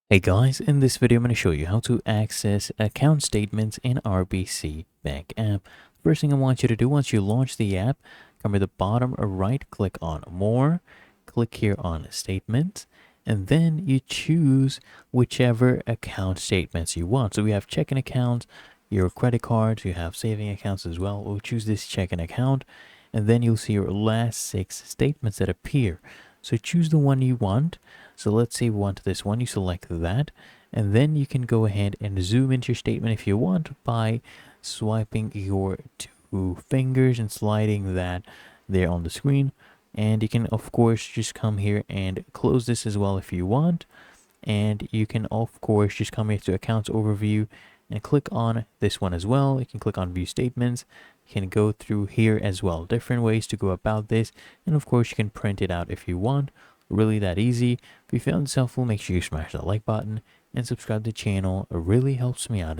Hey guys, in this video I'm going to show you how to access account statements in RBC Bank app. First thing I want you to do once you launch the app, come to the bottom right, click on More, click here on Statements, and then you choose whichever account statements you want. So we have checking accounts, your credit cards, you have saving accounts as well. We'll choose this checking account, and then you'll see your last 6 statements that appear. So choose the one you want. So let's say we want this one, you select that, and then you can go ahead and zoom into your statement if you want by swiping your 2 fingers and sliding that there on the screen. And you can of course just come here and close this as well if you want. And you can of course just come here to accounts overview and click on this one as well. You can click on view statements. You can go through here as well, different ways to go about this, and of course you can print it out if you want. Really that easy. If you found this helpful, make sure you smash that like button and subscribe to the channel. It really helps me out.